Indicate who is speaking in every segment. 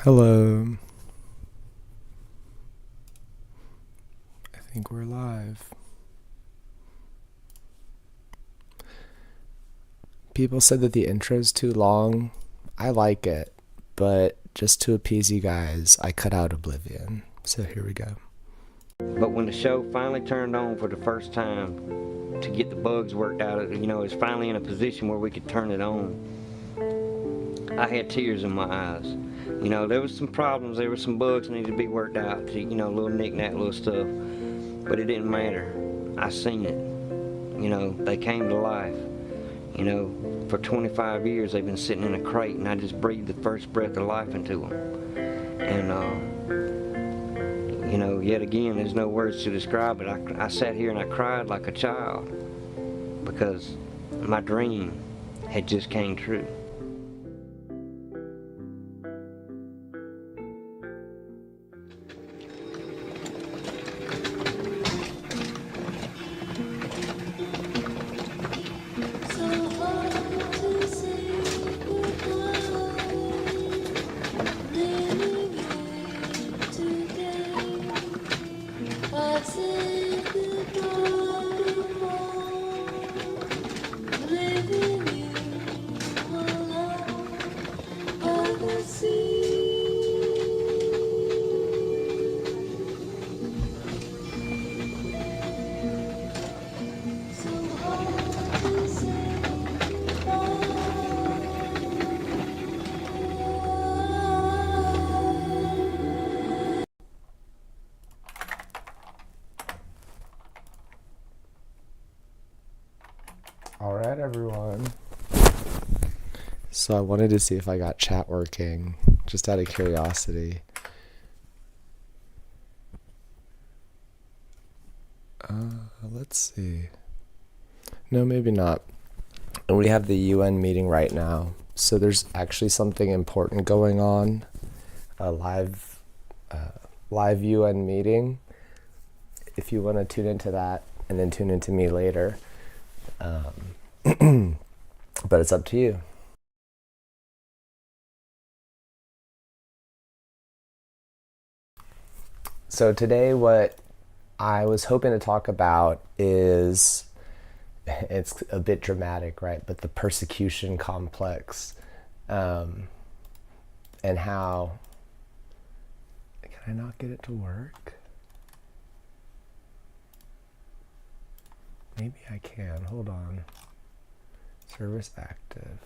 Speaker 1: Hello. I think we're live. People said that the intro's too long. I like it, but just to appease you guys, I cut out Oblivion. So here we go.
Speaker 2: But when the show finally turned on for the first time to get the bugs worked out, it's finally in a position where we could turn it on. I had tears in my eyes. There was some problems, there were some bugs that needed to be worked out, little knick-knack, little stuff. But it didn't matter. I seen it. They came to life. For 25 years they've been sitting in a crate, and I just breathed the first breath of life into them. And, yet again, there's no words to describe it. I sat here and I cried like a child because my dream had just came true.
Speaker 1: Alright, everyone. So I wanted to see if I got chat working, just out of curiosity. Let's see. No, maybe not. And we have the UN meeting right now. So there's actually something important going on. A live UN meeting. If you want to tune into that and then tune into me later. But it's up to you. So today what I was hoping to talk about is, it's a bit dramatic, right? But the persecution complex, and how, can I not get it to work? Maybe I can, hold on. Service active,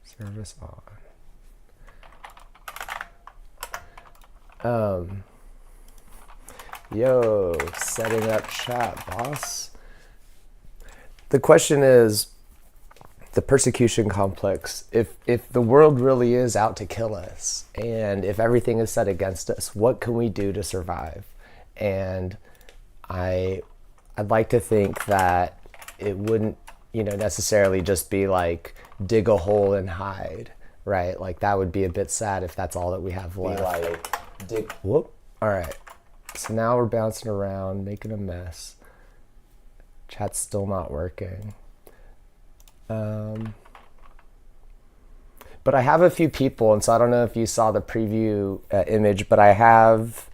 Speaker 1: service on. Yo, setting up chat, boss. The question is, the persecution complex, if the world really is out to kill us, and if everything is set against us, what can we do to survive? And I'd like to think that it wouldn't, necessarily just be like dig a hole and hide, right? Like that would be a bit sad if that's all that we have left. Whoop. All right. So now we're bouncing around, making a mess. Chat's still not working. But I have a few people, and so I don't know if you saw the preview image, but I have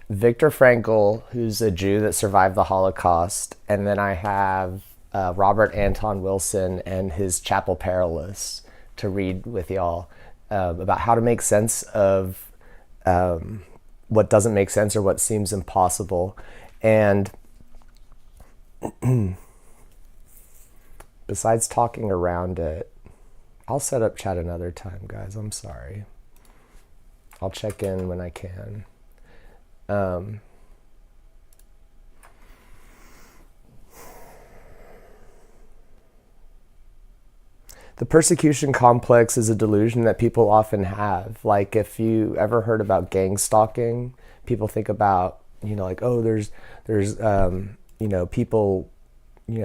Speaker 1: Viktor Frankl, who's a Jew that survived the Holocaust, and then I have Robert Anton Wilson and his Chapel Perilous to read with y'all about how to make sense of what doesn't make sense or what seems impossible. And besides talking around it, I'll set up chat another time, guys. I'm sorry. I'll check in when I can. The persecution complex is a delusion that people often have. Like if you ever heard about gang stalking, people think about, like, oh, there's people,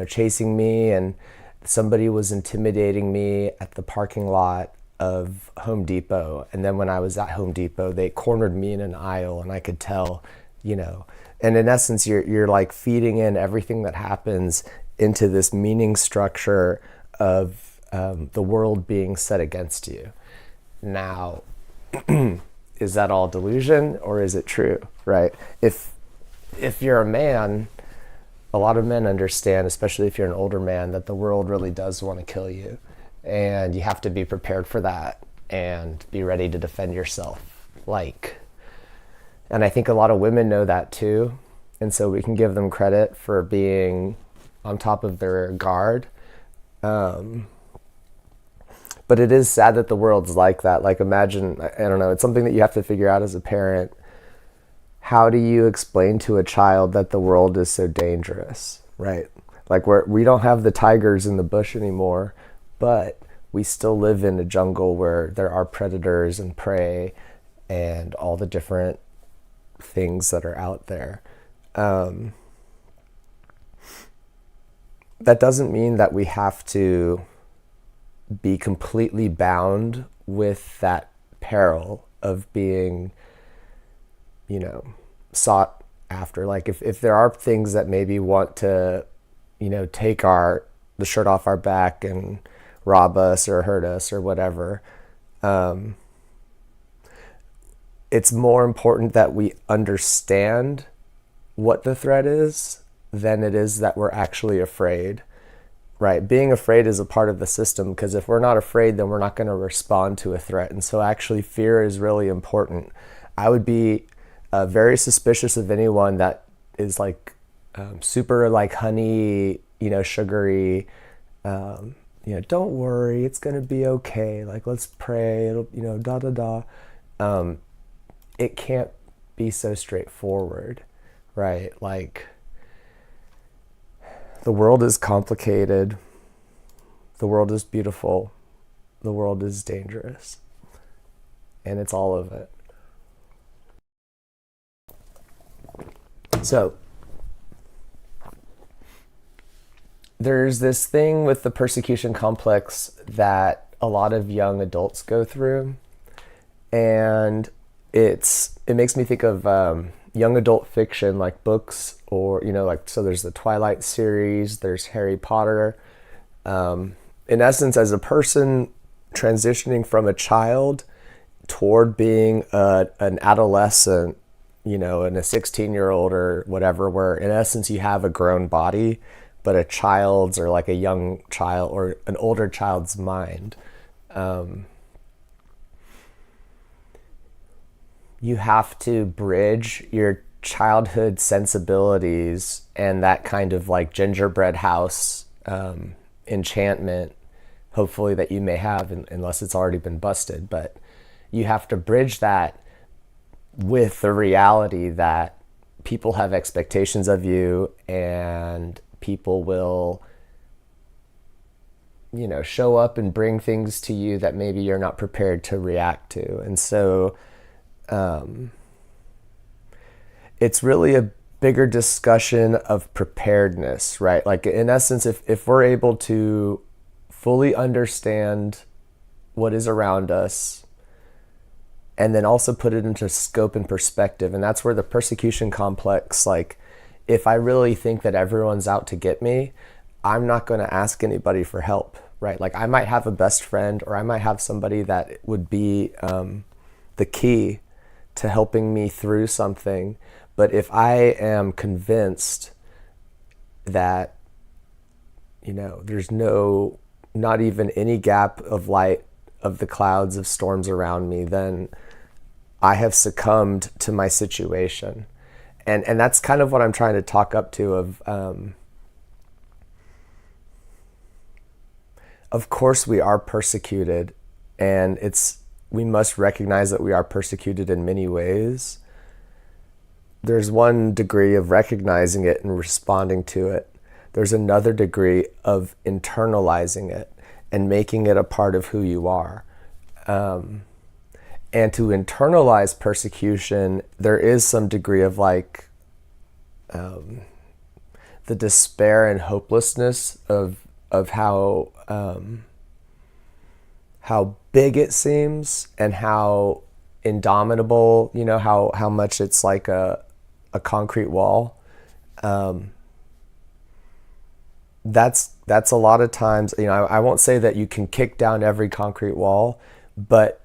Speaker 1: chasing me, and somebody was intimidating me at the parking lot of Home Depot. And then when I was at Home Depot, they cornered me in an aisle, and I could tell, and in essence, you're like feeding in everything that happens into this meaning structure of the world being set against you. Now, is that all delusion or is it true, right? If you're a man, a lot of men understand, especially if you're an older man, that the world really does want to kill you. And you have to be prepared for that and be ready to defend yourself. And I think a lot of women know that too. And so we can give them credit for being on top of their guard. But it is sad that the world's like that. Like, imagine, I don't know, it's something that you have to figure out as a parent. How do you explain to a child that the world is so dangerous, right? Like, we don't have the tigers in the bush anymore, but we still live in a jungle where there are predators and prey and all the different things that are out there. That doesn't mean that we have to be completely bound with that peril of being, sought after. Like, if there are things that maybe want to, take the shirt off our back and rob us or hurt us or whatever, it's more important that we understand what the threat is than it is that we're actually afraid, right? Being afraid is a part of the system, because if we're not afraid, then we're not going to respond to a threat. And so actually fear is really important. I would be very suspicious of anyone that is like super like honey, sugary, don't worry, it's going to be okay. Like, let's pray, it'll, da, da, da. It can't be so straightforward, right? Like, the world is complicated. The world is beautiful. The world is dangerous. And it's all of it. So, there's this thing with the persecution complex that a lot of young adults go through. And it makes me think of young adult fiction, like books, or so there's the Twilight series, there's Harry Potter. In essence, as a person transitioning from a child toward being an adolescent, and a 16-year-old or whatever, where in essence you have a grown body but a child's, or like a young child or an older child's mind. You have to bridge your childhood sensibilities and that kind of like gingerbread house enchantment, hopefully, that you may have, unless it's already been busted. But you have to bridge that with the reality that people have expectations of you, and people will, show up and bring things to you that maybe you're not prepared to react to. And so it's really a bigger discussion of preparedness, right? Like, in essence, if we're able to fully understand what is around us, and then also put it into scope and perspective, and that's where the persecution complex, like, if I really think that everyone's out to get me, I'm not going to ask anybody for help, right? Like, I might have a best friend, or I might have somebody that would be the key to helping me through something. But if I am convinced that, there's not even any gap of light of the clouds of storms around me, then I have succumbed to my situation. And that's kind of what I'm trying to talk up to of course we are persecuted, and we must recognize that we are persecuted in many ways. There's one degree of recognizing it and responding to it. There's another degree of internalizing it and making it a part of who you are. And to internalize persecution, there is some degree of like the despair and hopelessness of how big it seems, and how indomitable, how much it's like a concrete wall. That's a lot of times, I won't say that you can kick down every concrete wall, but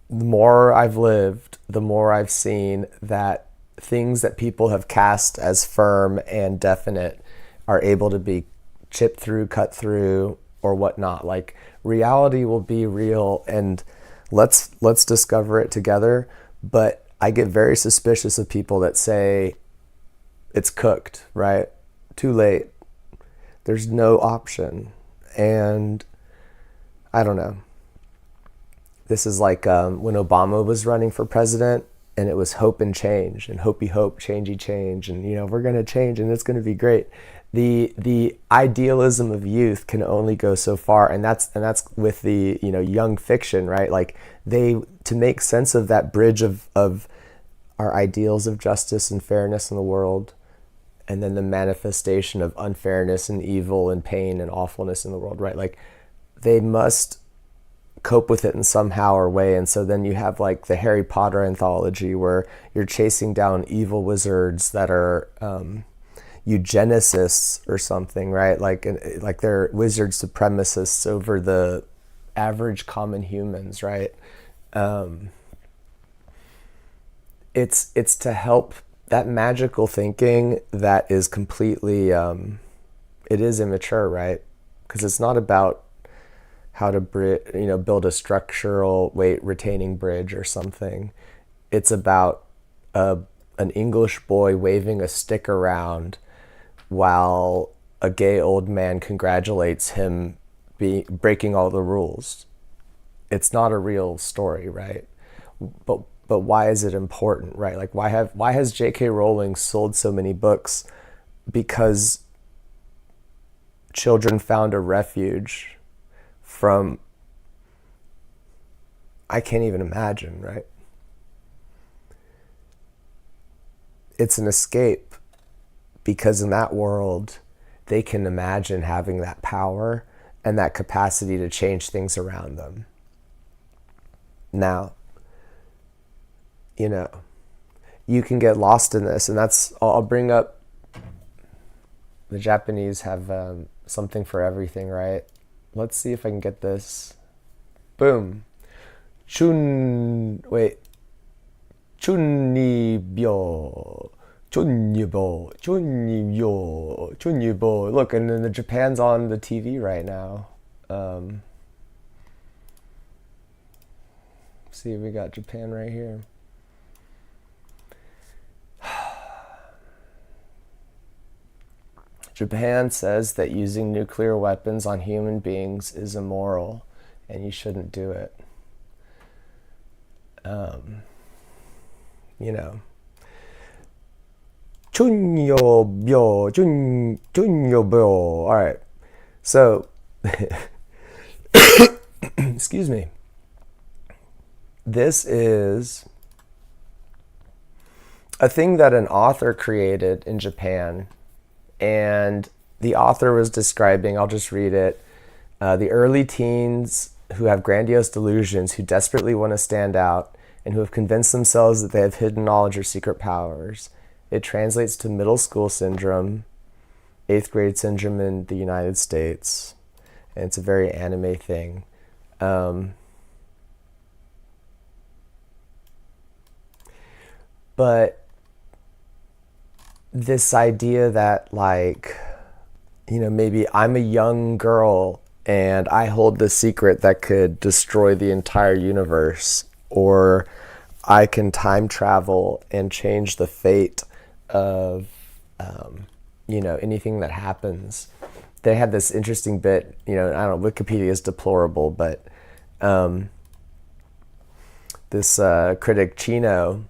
Speaker 1: the more I've lived, the more I've seen that things that people have cast as firm and definite are able to be chipped through, cut through, or whatnot. Like, reality will be real, and let's discover it together. But I get very suspicious of people that say it's cooked, right? Too late. There's no option. And I don't know. This is like when Obama was running for president, and it was hope and change, and hopey hope, changey change, and we're going to change, and it's going to be great. The idealism of youth can only go so far, and that's with the young fiction, right? Like, to make sense of that bridge of our ideals of justice and fairness in the world, and then the manifestation of unfairness and evil and pain and awfulness in the world, right? Like, they must cope with it in somehow or way. And so then you have like the Harry Potter anthology where you're chasing down evil wizards that are eugenicists or something, right? Like they're wizard supremacists over the average common humans, right? It's to help that magical thinking that is completely it is immature, right? Because it's not about how to build a structural weight retaining bridge or something. It's about an English boy waving a stick around while a gay old man congratulates him breaking all the rules. It's not a real story, right? But why is it important, right? Like, why has J.K. Rowling sold so many books? Because children found a refuge from, I can't even imagine, right? It's an escape, because in that world, they can imagine having that power and that capacity to change things around them. Now, you can get lost in this, and I'll bring up, the Japanese have something for everything, right? Let's see if I can get this. Boom. Chunnibyo. Look, and then the Japan's on the TV right now. See, we got Japan right here. Japan says that using nuclear weapons on human beings is immoral, and you shouldn't do it. Chunyobyo. All right. So, excuse me. This is a thing that an author created in Japan. And the author was describing, I'll just read it, the early teens who have grandiose delusions, who desperately want to stand out, and who have convinced themselves that they have hidden knowledge or secret powers. It translates to middle school syndrome, 8th grade syndrome in the United States, and it's a very anime thing. But this idea that, like, maybe I'm a young girl and I hold the secret that could destroy the entire universe, or I can time travel and change the fate of, anything that happens. They had this interesting bit, I don't know, Wikipedia is deplorable, but this critic, Chino,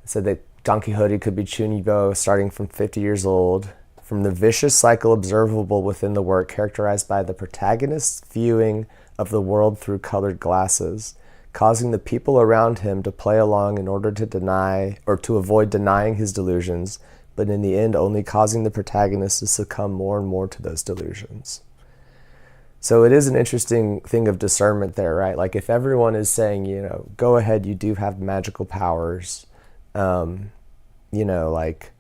Speaker 1: said that Don Quixote could be Chunibyo starting from 50 years old, from the vicious cycle observable within the work characterized by the protagonist's viewing of the world through colored glasses, causing the people around him to play along in order to deny or to avoid denying his delusions, but in the end only causing the protagonist to succumb more and more to those delusions. So it is an interesting thing of discernment there, right? Like, if everyone is saying, go ahead, you do have magical powers, like,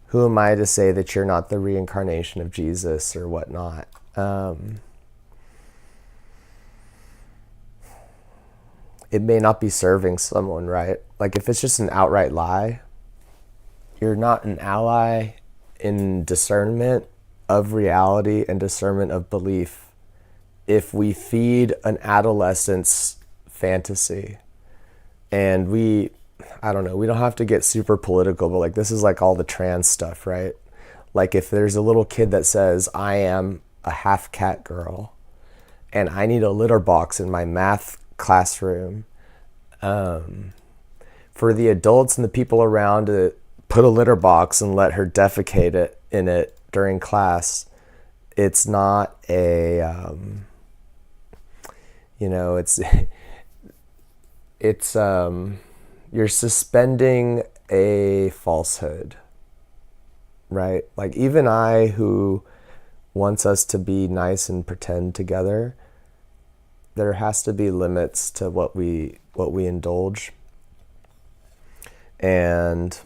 Speaker 1: who am I to say that you're not the reincarnation of Jesus or whatnot? it may not be serving someone, right? Like if it's just an outright lie, you're not an ally in discernment of reality and discernment of belief if we feed an adolescent's fantasy. And I don't know, we don't have to get super political, but like this is like all the trans stuff, right? Like if there's a little kid that says, I am a half cat girl and I need a litter box in my math classroom, for the adults and the people around to put a litter box and let her defecate in it during class, it's not a, it's you're suspending a falsehood, right? Like even I, who wants us to be nice and pretend together, there has to be limits to what we indulge. And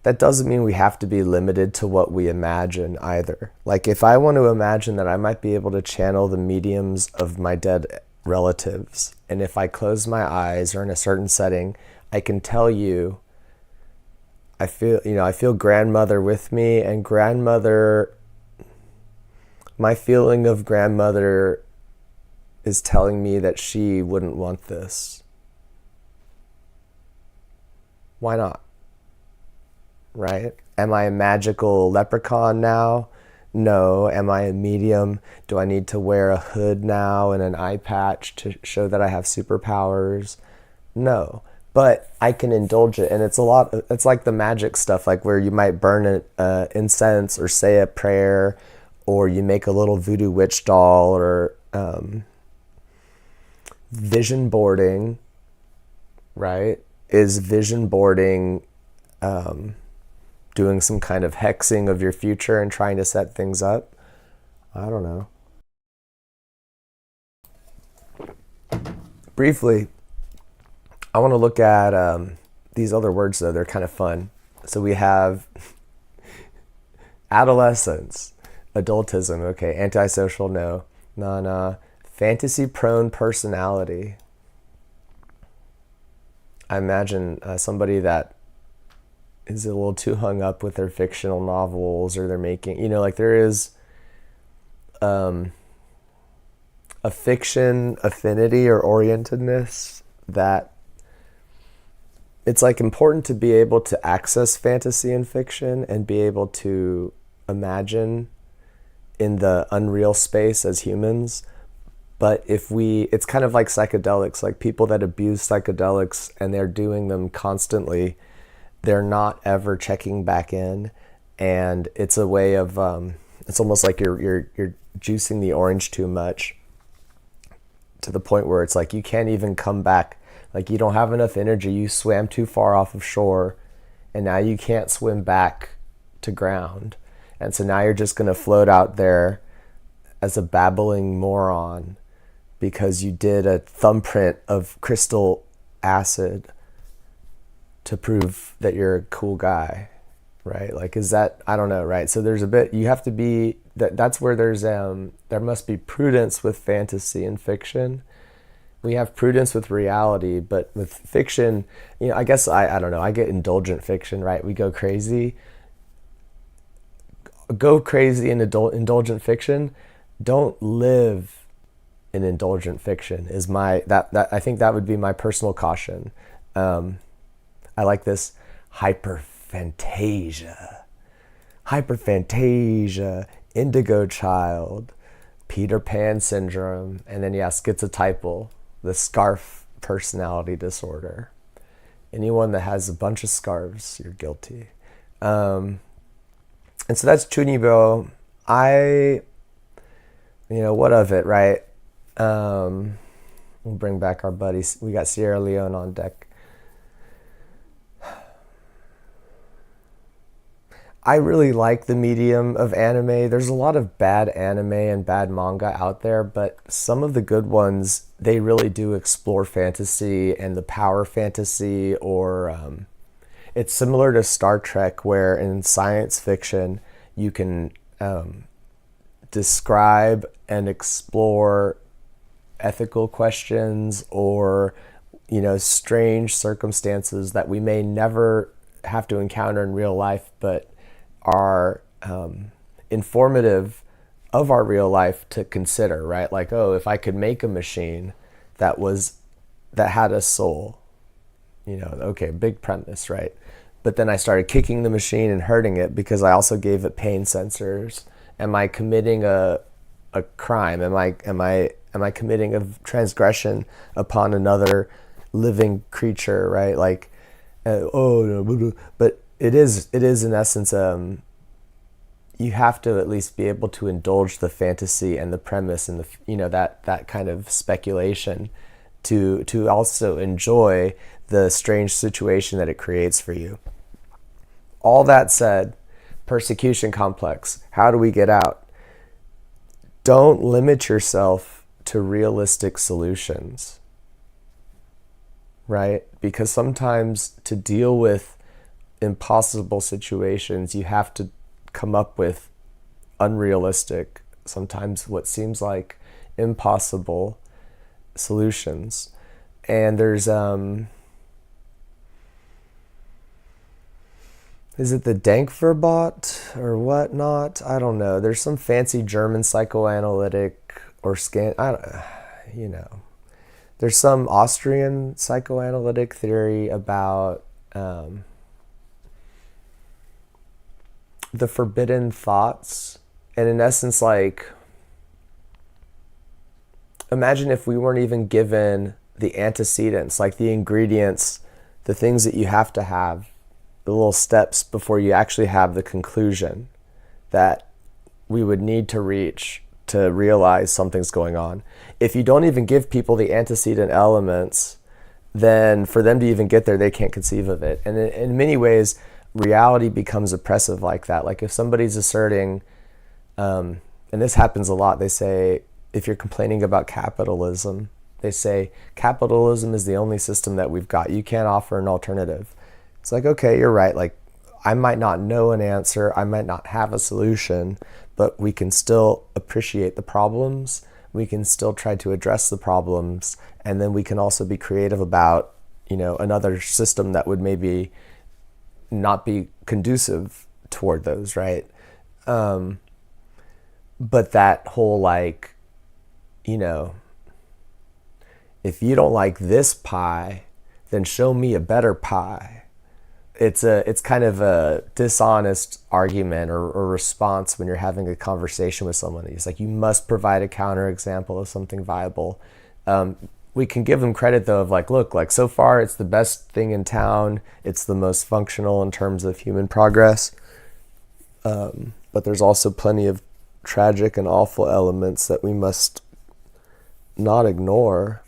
Speaker 1: that doesn't mean we have to be limited to what we imagine either. Like if I want to imagine that I might be able to channel the mediums of my dead relatives, and if I close my eyes or in a certain setting, I can tell you, I feel grandmother with me, and my feeling of grandmother is telling me that she wouldn't want this. Why not? Right? Am I a magical leprechaun now? No. Am I a medium? Do I need to wear a hood now and an eye patch to show that I have superpowers? No. But I can indulge it. And it's like the magic stuff, like where you might burn an incense or say a prayer, or you make a little voodoo witch doll, or vision boarding, right? Is vision boarding doing some kind of hexing of your future and trying to set things up? I don't know. Briefly, I want to look at these other words, though. They're kind of fun. So we have adolescence, adultism, okay, antisocial, no, nah, fantasy-prone personality. I imagine somebody that is a little too hung up with their fictional novels, or they're making, like there is a fiction affinity or orientedness that it's like important to be able to access fantasy and fiction and be able to imagine in the unreal space as humans. But it's kind of like psychedelics, like people that abuse psychedelics and they're doing them constantly, they're not ever checking back in. And it's a way of, it's almost like you're juicing the orange too much, to the point where it's like you can't even come back. Like you don't have enough energy. You swam too far off of shore, and now you can't swim back to ground. And so now you're just going to float out there as a babbling moron because you did a thumbprint of crystal acid to prove that you're a cool guy, right? Like, is that, I don't know, right? So there's a bit, you have to be, that's where there's, there must be prudence with fantasy and fiction. We have prudence with reality, but with fiction, I guess, I don't know, I get indulgent fiction, right? We go crazy. Go crazy in indulgent fiction. Don't live in indulgent fiction is I think that would be my personal caution. I like this hyperphantasia, indigo child, Peter Pan syndrome, and then schizotypal, the scarf personality disorder. Anyone that has a bunch of scarves, you're guilty. And so that's Chunibyo. What of it, right? We'll bring back our buddies. We got Sierra Leone on deck. I really like the medium of anime. There's a lot of bad anime and bad manga out there, but some of the good ones, they really do explore fantasy and the power fantasy, or it's similar to Star Trek, where in science fiction you can describe and explore ethical questions or, strange circumstances that we may never have to encounter in real life, but are informative of our real life to consider, right? Like, oh, if I could make a machine that had a soul, okay, big premise, right? But then I started kicking the machine and hurting it because I also gave it pain sensors. Am I committing a crime? Am I committing a transgression upon another living creature, right? Like, but it is in essence, you have to at least be able to indulge the fantasy and the premise and that kind of speculation to also enjoy the strange situation that it creates for you. All that said, persecution complex, how do we get out? Don't limit yourself to realistic solutions, right? Because sometimes to deal with impossible situations, you have to come up with unrealistic, sometimes what seems like impossible solutions. And there's is it the Dankverbot or whatnot? I don't know. There's some fancy German psychoanalytic or there's some Austrian psychoanalytic theory about the forbidden thoughts. And in essence, like, imagine if we weren't even given the antecedents, like the ingredients, the things that you have to have, the little steps before you actually have the conclusion that we would need to reach to realize something's going on. If you don't even give people the antecedent elements, then for them to even get there, they can't conceive of it. And in many ways, reality becomes oppressive like that. Like if somebody's asserting, and this happens a lot, they say, if you're complaining about capitalism, they say, capitalism is the only system that we've got. You can't offer an alternative. It's like, okay, you're right. Like, I might not know an answer, I might not have a solution, but we can still appreciate the problems. We can still try to address the problems. And then we can also be creative about, another system that would maybe not be conducive toward those, right? But that whole if you don't like this pie, then show me a better pie. It's kind of a dishonest argument or response when you're having a conversation with someone. It's like, you must provide a counterexample of something viable. We can give them credit though of like, look, like so far it's the best thing in town. It's the most functional in terms of human progress. But there's also plenty of tragic and awful elements that we must not ignore.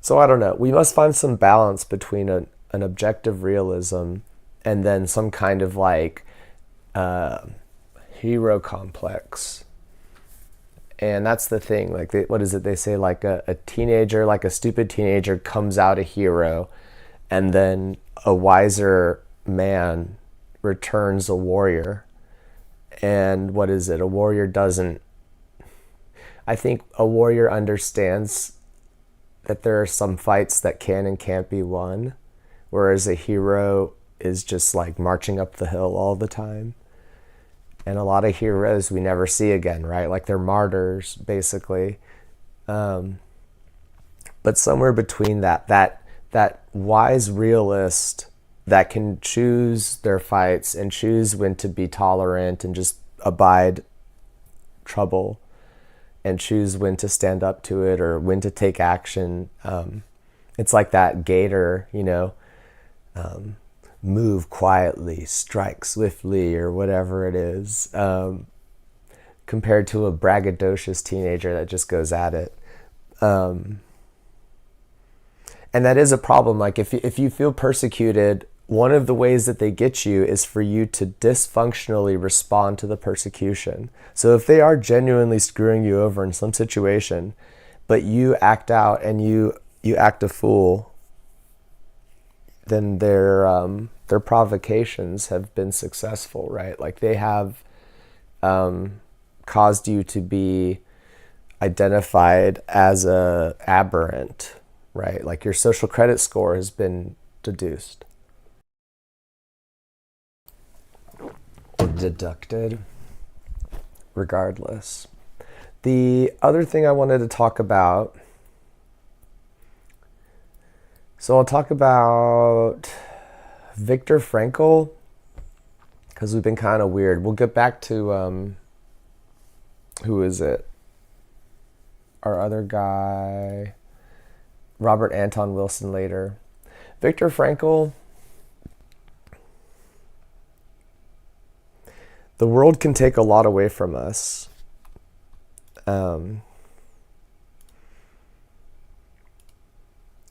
Speaker 1: So I don't know. We must find some balance between an objective realism and then some kind of hero complex. And that's the thing. Like, what is it? They say like a teenager, like a stupid teenager comes out a hero, and then a wiser man returns a warrior. And what is it? A warrior doesn't... I think a warrior understands that there are some fights that can and can't be won, whereas a hero is just like marching up the hill all the time. And a lot of heroes we never see again, right? Like they're martyrs, basically. But somewhere between that wise realist that can choose their fights and choose when to be tolerant and just abide trouble, and choose when to stand up to it or when to take action. It's like that gator, move quietly, strike swiftly, or whatever it is, compared to a braggadocious teenager that just goes at it. And that is a problem. Like if you feel persecuted, one of the ways that they get you is for you to dysfunctionally respond to the persecution. So if they are genuinely screwing you over in some situation, but you act out and you act a fool, then their provocations have been successful, right? Like they have caused you to be identified as a aberrant, right? Like your social credit score has been deduced or deducted, regardless. The other thing I wanted to talk about, so I'll talk about Viktor Frankl, because we've been kind of weird. We'll get back to, who is it? Our other guy, Robert Anton Wilson later. Viktor Frankl, the world can take a lot away from us.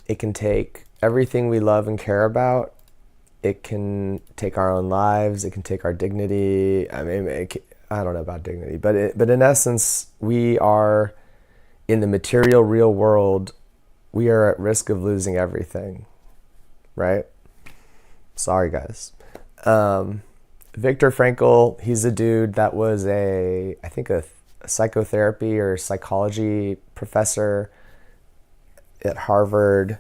Speaker 1: It can take everything we love and care about. It can take our own lives. It can take our dignity. I mean, I don't know about dignity, but in essence, we are in the material real world. We are at risk of losing everything, right? Sorry, guys. Viktor Frankl, he's a dude that was I think a psychotherapy or psychology professor at Harvard,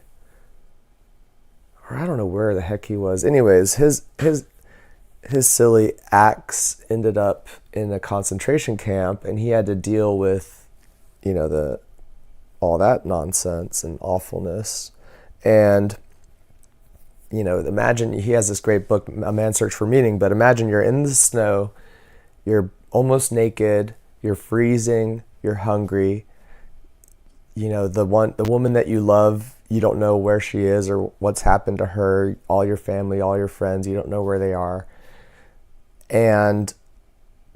Speaker 1: or I don't know where the heck he was. Anyways, his silly acts ended up in a concentration camp, and he had to deal with, all that nonsense and awfulness. And, imagine, he has this great book, A Man's Search for Meaning, but imagine you're in the snow, you're almost naked, you're freezing, you're hungry, the woman that you love, you don't know where she is or what's happened to her, all your family, all your friends, you don't know where they are. And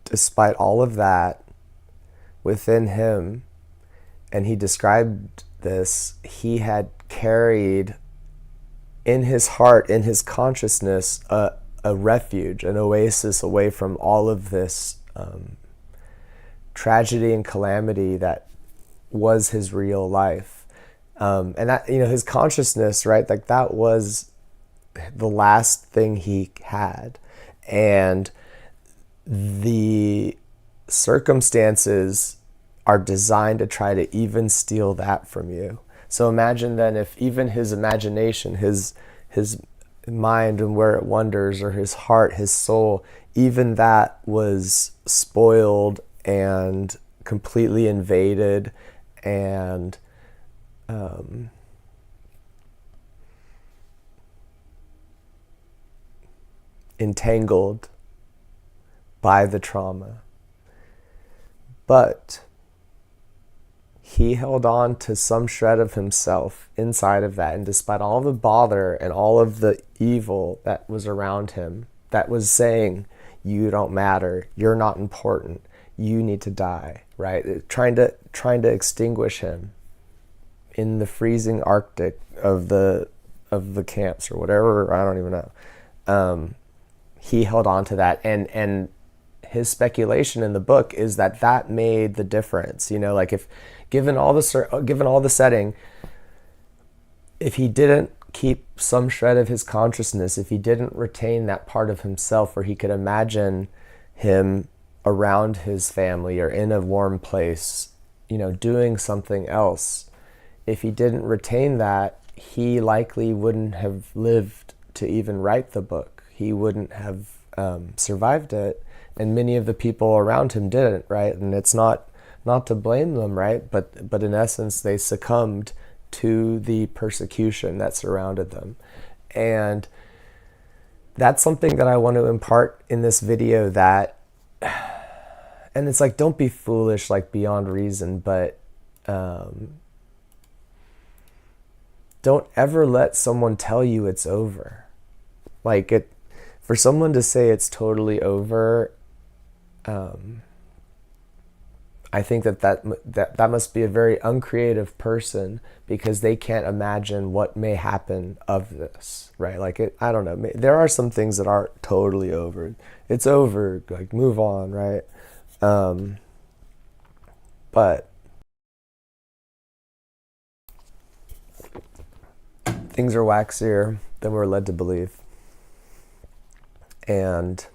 Speaker 1: despite all of that within him, and he described this, he had carried in his heart, in his consciousness, a refuge, an oasis away from all of this tragedy and calamity that was his real life. And that, his consciousness, right? Like that was the last thing he had. And the circumstances are designed to try to even steal that from you. So imagine then if even his imagination, his mind and where it wanders, or his heart, his soul, even that was spoiled and completely invaded and entangled by the trauma. But he held on to some shred of himself inside of that, and despite all the bother and all of the evil that was around him, that was saying, you don't matter, you're not important, you need to die, right? Trying to extinguish him in the freezing Arctic of the camps or whatever, I don't even know. He held on to that, and his speculation in the book is that made the difference. Like if given all the setting, if he didn't keep some shred of his consciousness, if he didn't retain that part of himself where he could imagine him around his family or in a warm place, doing something else, if he didn't retain that, he likely wouldn't have lived to even write the book. He wouldn't have survived it, and many of the people around him didn't, right? And it's not to blame them, right? But in essence, they succumbed to the persecution that surrounded them. And that's something that I want to impart in this video, that, and it's like, don't be foolish, like beyond reason, but don't ever let someone tell you it's over. Like for someone to say it's totally over, I think that must be a very uncreative person, because they can't imagine what may happen of this, right? Like I don't know. There are some things that aren't totally over. It's over. Like move on, right? But things are waxier than we're led to believe, and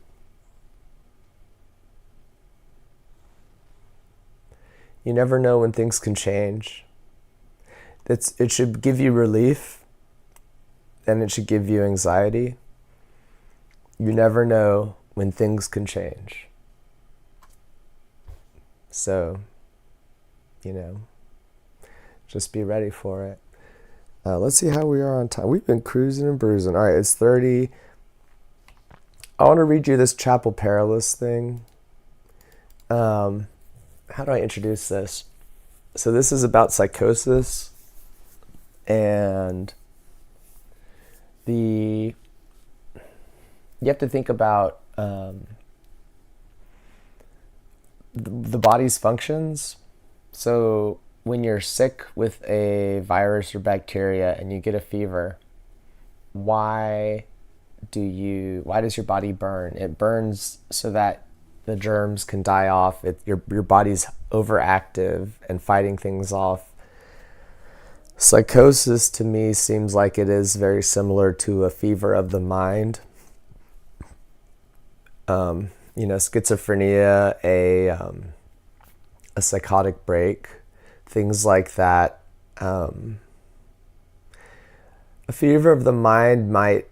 Speaker 1: You never know when things can change. It should give you relief, and it should give you anxiety. You never know when things can change. So, just be ready for it. Let's see how we are on time. We've been cruising and bruising. All right, it's 30. I want to read you this Chapel Perilous thing. How do I introduce this? So this is about psychosis, and you have to think about the body's functions. So when you're sick with a virus or bacteria and you get a fever, why does your body burn? It burns so that the germs can die off. Your body's overactive and fighting things off. Psychosis to me seems like it is very similar to a fever of the mind. Schizophrenia, a psychotic break, things like that. A fever of the mind might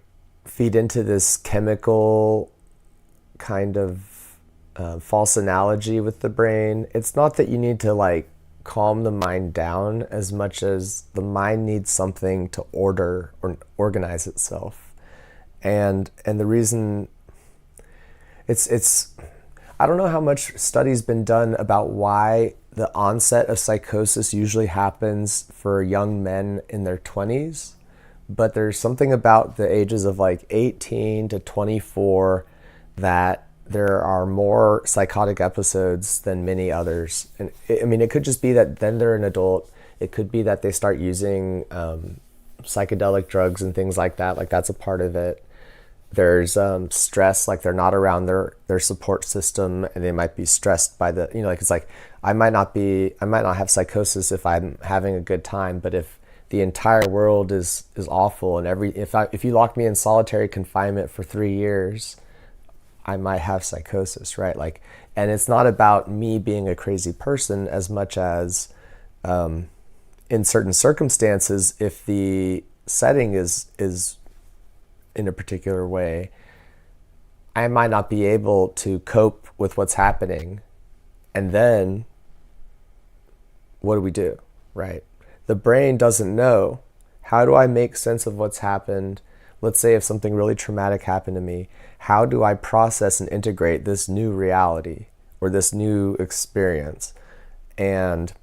Speaker 1: feed into this chemical kind of false analogy with the brain. It's not that you need to calm the mind down as much as the mind needs something to order or organize itself. And the reason it's I don't know how much study's been done about why the onset of psychosis usually happens for young men in their 20s, but there's something about the ages of 18 to 24 that there are more psychotic episodes than many others. And it could just be that then they're an adult. It could be that they start using psychedelic drugs and things like that. That's a part of it. There's stress, they're not around their support system, and they might be stressed by the, it's I might not have psychosis if I'm having a good time, but if the entire world is awful and if you lock me in solitary confinement for 3 years, I might have psychosis, right? And it's not about me being a crazy person as much as in certain circumstances, if the setting is in a particular way, I might not be able to cope with what's happening. And then what do we do, right? The brain doesn't know. How do I make sense of what's happened? Let's say if something really traumatic happened to me, how do I process and integrate this new reality or this new experience? And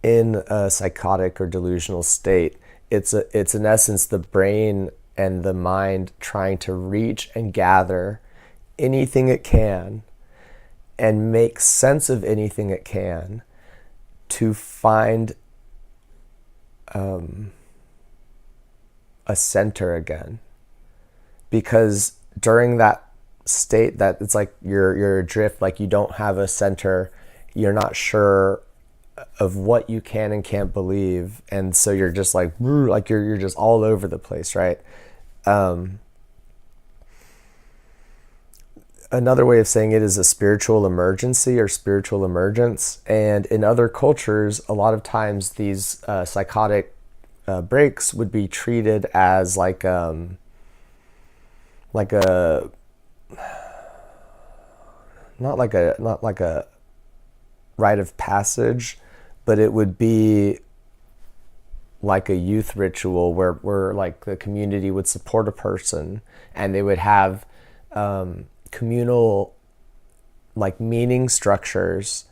Speaker 1: in a psychotic or delusional state, it's in essence the brain and the mind trying to reach and gather anything it can and make sense of anything it can to find a center again. Because during that state that it's you're adrift, you don't have a center, you're not sure of what you can and can't believe, and so you're just you're just all over the place, right? Another way of saying it is a spiritual emergency or spiritual emergence. And in other cultures, a lot of times these psychotic breaks would be treated as not like a rite of passage, but it would be like a youth ritual where the community would support a person, and they would have communal meaning structures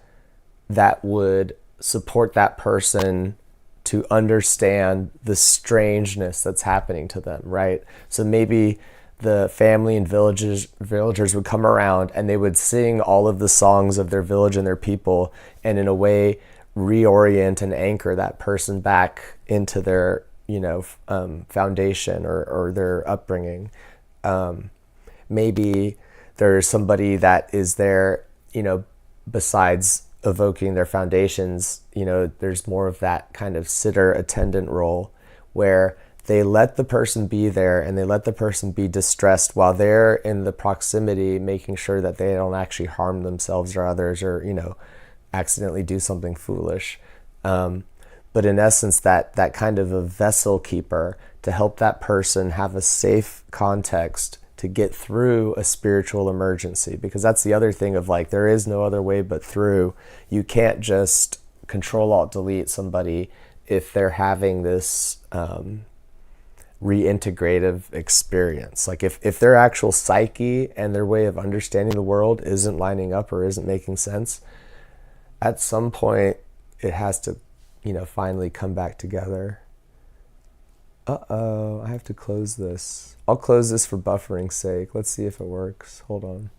Speaker 1: that would support that person to understand the strangeness that's happening to them, right? So maybe the family and villagers would come around and they would sing all of the songs of their village and their people, and in a way reorient and anchor that person back into their foundation or their upbringing. Maybe there's somebody that is there, besides evoking their foundations, there's more of that kind of sitter attendant role where they let the person be there and they let the person be distressed while they're in the proximity, making sure that they don't actually harm themselves or others, or accidentally do something foolish. But in essence, that kind of a vessel keeper to help that person have a safe context to get through a spiritual emergency. Because that's the other thing of like, there is no other way but through. You can't just Control-Alt-Delete somebody if they're having this reintegrative experience. Like if their actual psyche and their way of understanding the world isn't lining up or isn't making sense, at some point it has to, finally come back together. I have to close this. I'll close this for buffering's sake. Let's see if it works. Hold on.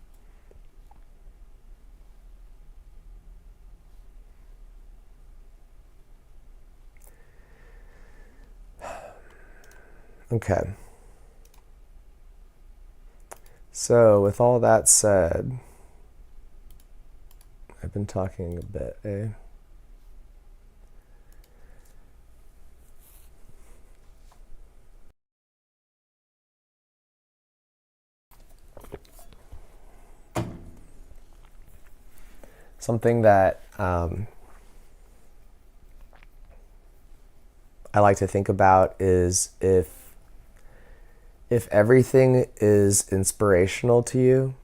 Speaker 1: Okay. So with all that said, I've been talking a bit, eh? Something that I like to think about is if everything is inspirational to you,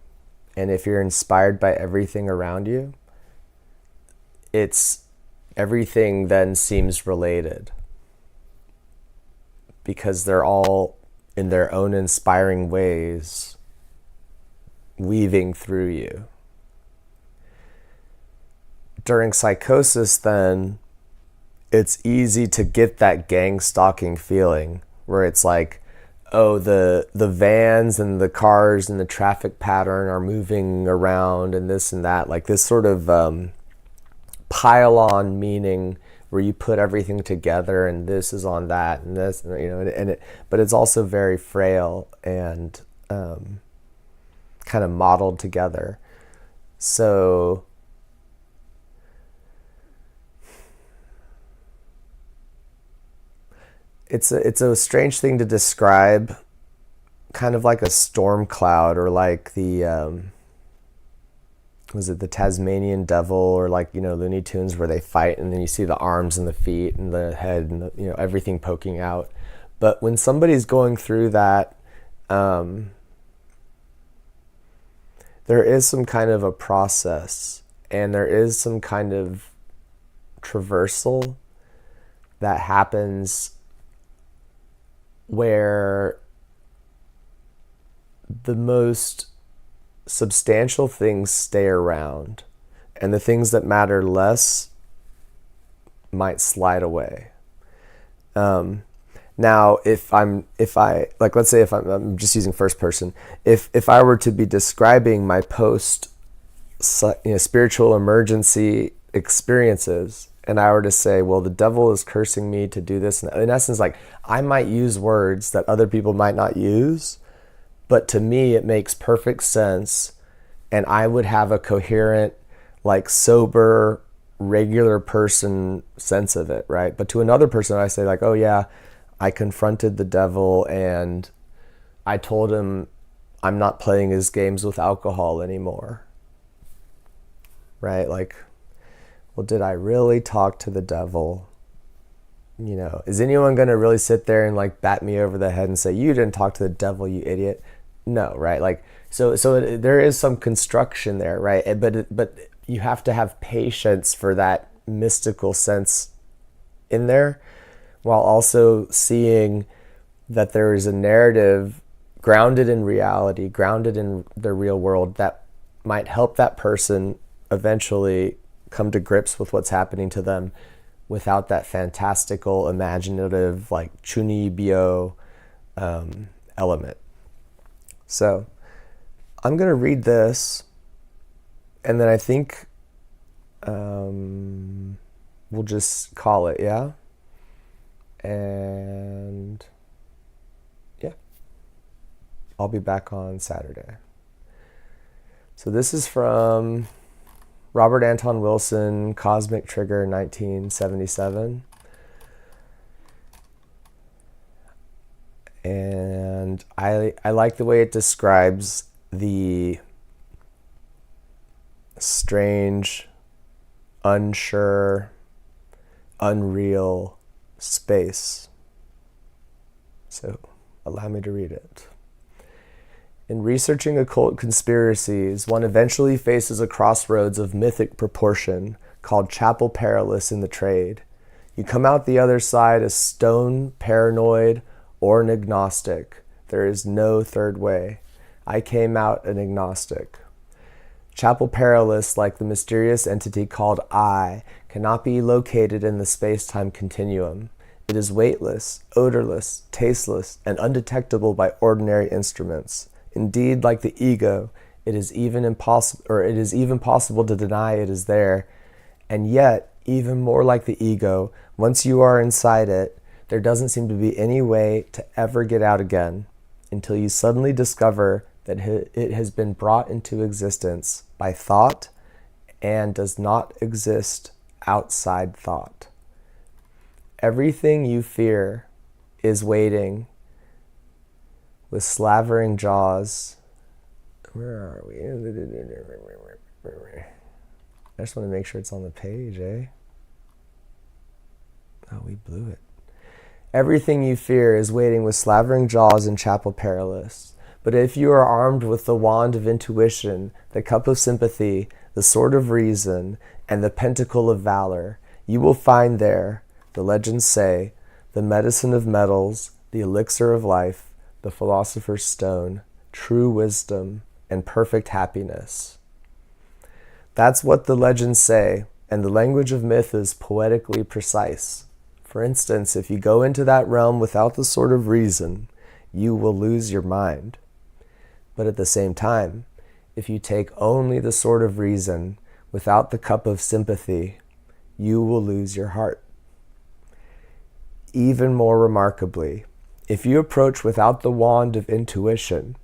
Speaker 1: and if you're inspired by everything around you, everything then seems related, because they're all in their own inspiring ways weaving through you. During psychosis, then, it's easy to get that gang stalking feeling where it's like, oh, the vans and the cars and the traffic pattern are moving around and this and that, like this sort of pile-on meaning where you put everything together and this is on that and this, but it's also very frail and kind of modeled together. So it's a strange thing to describe, kind of like a storm cloud, or like the was it the Tasmanian devil, or like Looney Tunes where they fight and then you see the arms and the feet and the head and everything poking out. But when somebody's going through that, there is some kind of a process, and there is some kind of traversal that happens where the most substantial things stay around and the things that matter less might slide away. Now, I'm just using first person, if I were to be describing my post spiritual emergency experiences, and I were to say, well, the devil is cursing me to do this, and in essence, like, I might use words that other people might not use, but to me it makes perfect sense, and I would have a coherent, like, sober, regular person sense of it, right? But to another person, I say, like, oh yeah, I confronted the devil and I told him I'm not playing his games with alcohol anymore, right? Like, well, did I really talk to the devil? Is anyone going to really sit there and like bat me over the head and say, you didn't talk to the devil, you idiot? No, right? Like, so there is some construction there, right? But you have to have patience for that mystical sense in there, while also seeing that there is a narrative grounded in reality, grounded in the real world, that might help that person eventually come to grips with what's happening to them without that fantastical, imaginative, like chunibyo element. So I'm going to read this, and then I think we'll just call it, yeah? And yeah, I'll be back on Saturday. So this is from Robert Anton Wilson, Cosmic Trigger, 1977. And I like the way it describes the strange unsure, unreal space. So allow me to read it. In researching occult conspiracies, one eventually faces a crossroads of mythic proportion called chapel perilous in the trade. You come out the other side a stone paranoid or an agnostic. There is no third way. I came out an agnostic. Chapel perilous, like the mysterious entity called I, cannot be located in the space-time continuum. It is weightless, odorless, tasteless, and undetectable by ordinary instruments. Indeed, like the ego, it is even possible to deny it is there. And yet, even more like the ego, once you are inside it, there doesn't seem to be any way to ever get out again until you suddenly discover that it has been brought into existence by thought and does not exist outside thought. Everything you fear is waiting with slavering jaws. Where are we? I just want to make sure it's on the page, eh? Oh, we blew it. Everything you fear is waiting with slavering jaws in chapel perilous. But if you are armed with the wand of intuition, the cup of sympathy, the sword of reason, and the pentacle of valor, you will find there, the legends say, the medicine of metals, the elixir of life, the philosopher's stone, true wisdom, and perfect happiness. That's what the legends say, and the language of myth is poetically precise. For instance, if you go into that realm without the sword of reason, you will lose your mind. But at the same time, if you take only the sword of reason without the cup of sympathy, you will lose your heart. Even more remarkably, if you approach without the wand of intuition,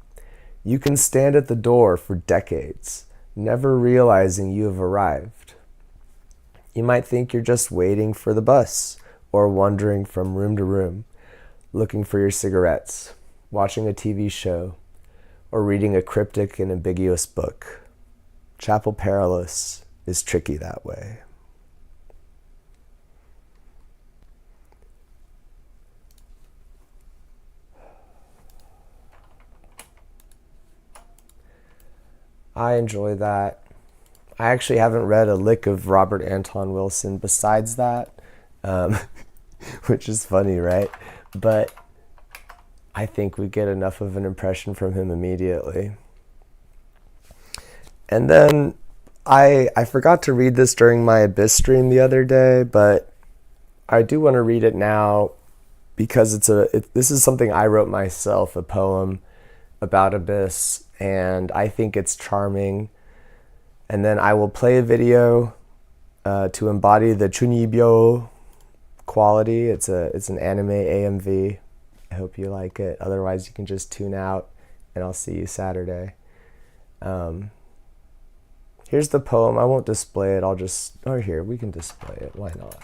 Speaker 1: you can stand at the door for decades, never realizing you have arrived. You might think you're just waiting for the bus or wandering from room to room, looking for your cigarettes, watching a TV show, or reading a cryptic and ambiguous book. Chapel perilous is tricky that way. I enjoy that. I actually haven't read a lick of Robert Anton Wilson besides that, which is funny, right? But I think we get enough of an impression from him immediately. And then I forgot to read this during my Abyss stream the other day, but I do want to read it now because this is something I wrote myself, a poem about Abyss, and I think it's charming. And then I will play a video to embody the Chunibyo quality. It's an anime AMV. I hope you like it. Otherwise, you can just tune out, and I'll see you Saturday. Here's the poem. I won't display it. Here, we can display it. Why not?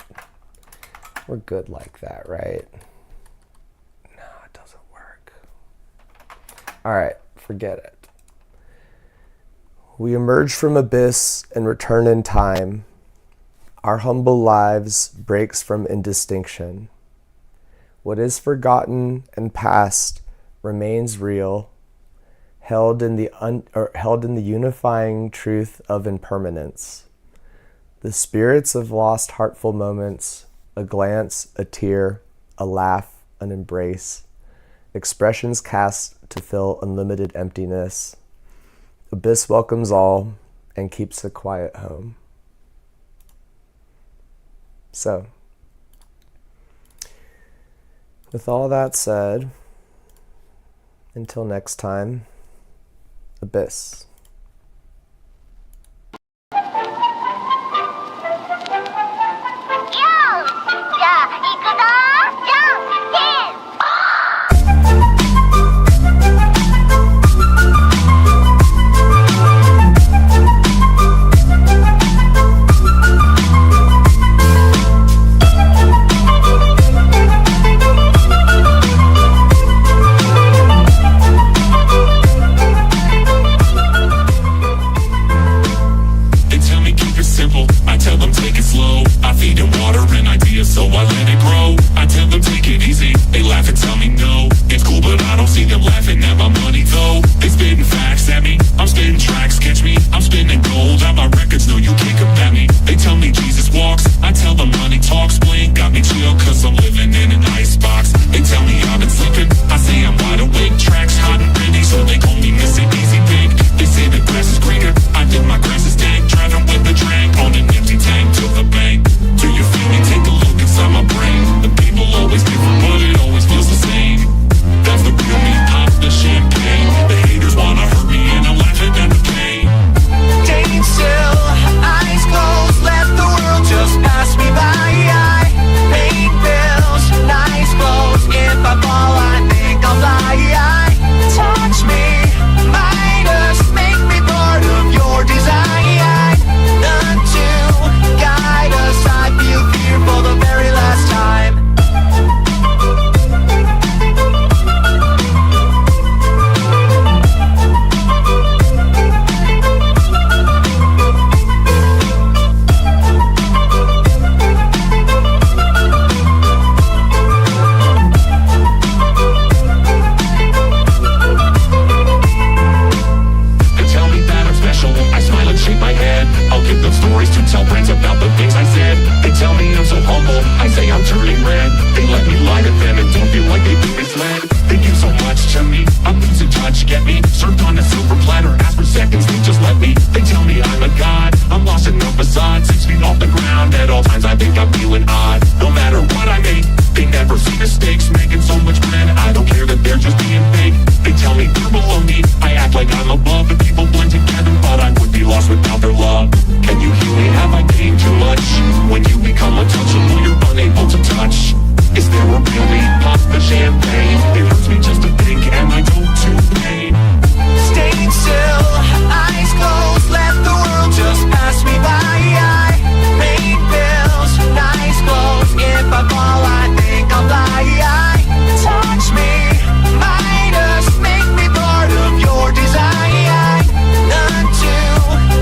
Speaker 1: We're good like that, right? No, it doesn't work. All right, forget it. We emerge from abyss and return in time. Our humble lives breaks from indistinction. What is forgotten and past remains real, held in the unifying truth of impermanence. The spirits of lost heartful moments, a glance, a tear, a laugh, an embrace, expressions cast to fill unlimited emptiness. Abyss welcomes all and keeps a quiet home. So, with all that said, until next time, Abyss.
Speaker 3: so much bread, I don't care that they're just being fake. They tell me they're below me, I act like I'm above. The people blend together, but I would be lost without their love. Can you heal me? Have I gained too much? When you become untouchable, you're unable to touch. Is there a real need? Pop the champagne. It hurts me just to think, am I doomed to pain?
Speaker 4: Staying still, eyes closed, let the world just pass me by. I paid bills, nice clothes. If I fall, I think I'll fly. Touch me, Midas, make me part of your design. None to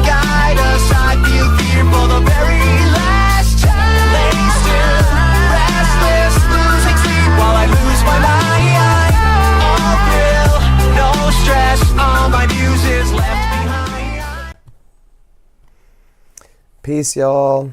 Speaker 4: guide us, I feel fear for the very last time. Lay still, restless, losing sleep while I lose my mind. All thrill, no stress, all my muses left behind.
Speaker 1: Peace, y'all.